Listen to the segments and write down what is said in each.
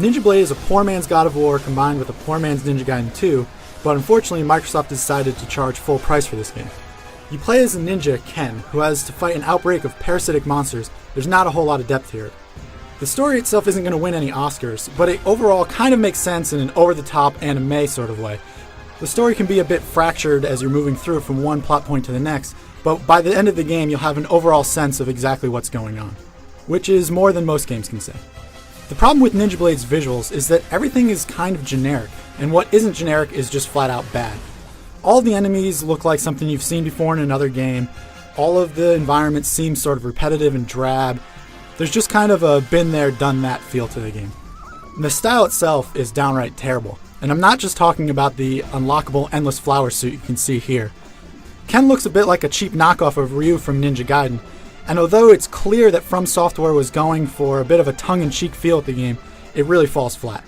Ninja Blade is a poor man's God of War combined with a poor man's Ninja Gaiden 2, but unfortunately Microsoft decided to charge full price for this game. You play as a ninja, Ken, who has to fight an outbreak of parasitic monsters. There's not a whole lot of depth here. The story itself isn't going to win any Oscars, but it overall kind of makes sense in an over-the-top anime sort of way. The story can be a bit fractured as you're moving through from one plot point to the next, but by the end of the game you'll have an overall sense of exactly what's going on, which is more than most games can say. The problem with Ninja Blade's visuals is that everything is kind of generic, and what isn't generic is just flat out bad. All the enemies look like something you've seen before in another game, all of the environments seem sort of repetitive and drab. There's just kind of a been there, done that feel to the game. And the style itself is downright terrible, and I'm not just talking about the unlockable endless flower suit you can see here. Ken looks a bit like a cheap knockoff of Ryu from Ninja Gaiden, and although it's clear that From Software was going for a bit of a tongue-in-cheek feel at the game, it really falls flat.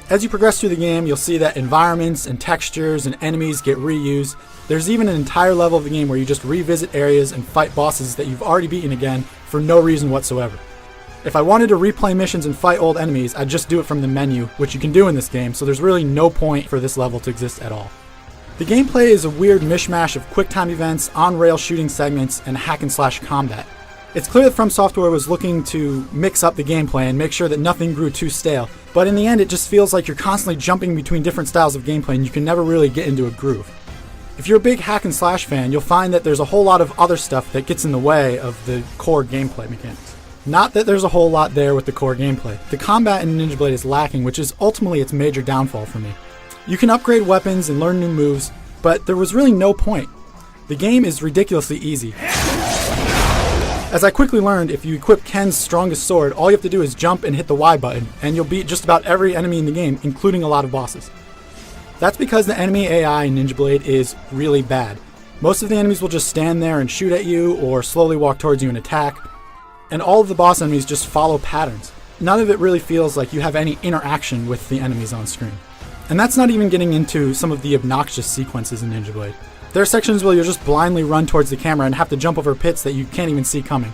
As you progress through the game, you'll see that environments and textures and enemies get reused. There's even an entire level of the game where you just revisit areas and fight bosses that you've already beaten again for no reason whatsoever. If I wanted to replay missions and fight old enemies, I'd just do it from the menu, which you can do in this game, so there's really no point for this level to exist at all. The gameplay is a weird mishmash of quick-time events, on-rail shooting segments, and hack-and-slash combat. It's clear that From Software was looking to mix up the gameplay and make sure that nothing grew too stale, but in the end it just feels like you're constantly jumping between different styles of gameplay and you can never really get into a groove. If you're a big hack-and-slash fan, you'll find that there's a whole lot of other stuff that gets in the way of the core gameplay mechanics. Not that there's a whole lot there with the core gameplay. The combat in Ninja Blade is lacking, which is ultimately its major downfall for me. You can upgrade weapons and learn new moves, but there was really no point. The game is ridiculously easy. As I quickly learned, if you equip Ken's strongest sword, all you have to do is jump and hit the Y button, and you'll beat just about every enemy in the game, including a lot of bosses. That's because the enemy AI in Ninja Blade is really bad. Most of the enemies will just stand there and shoot at you, or slowly walk towards you and attack, and all of the boss enemies just follow patterns. None of it really feels like you have any interaction with the enemies on screen. And that's not even getting into some of the obnoxious sequences in Ninja Blade. There are sections where you'll just blindly run towards the camera and have to jump over pits that you can't even see coming.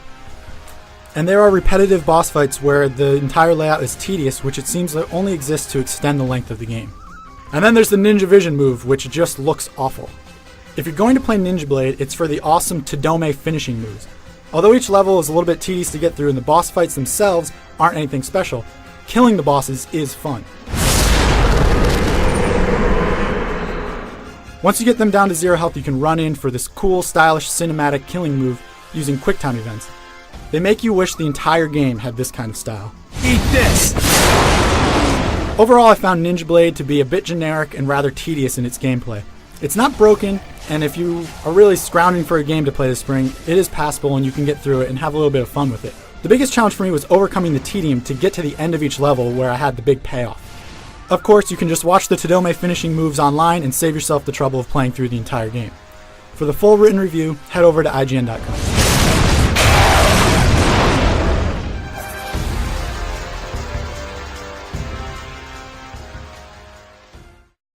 And there are repetitive boss fights where the entire layout is tedious, which it seems like only exists to extend the length of the game. And then there's the Ninja Vision move, which just looks awful. If you're going to play Ninja Blade, it's for the awesome Todome finishing moves. Although each level is a little bit tedious to get through and the boss fights themselves aren't anything special, killing the bosses is fun. Once you get them down to 0 health, you can run in for this cool, stylish, cinematic killing move using quick-time events. They make you wish the entire game had this kind of style. Eat this! Overall, I found Ninja Blade to be a bit generic and rather tedious in its gameplay. It's not broken, and if you are really scrounging for a game to play this spring, it is passable and you can get through it and have a little bit of fun with it. The biggest challenge for me was overcoming the tedium to get to the end of each level where I had the big payoff. Of course, you can just watch the Todome finishing moves online and save yourself the trouble of playing through the entire game. For the full written review, head over to IGN.com.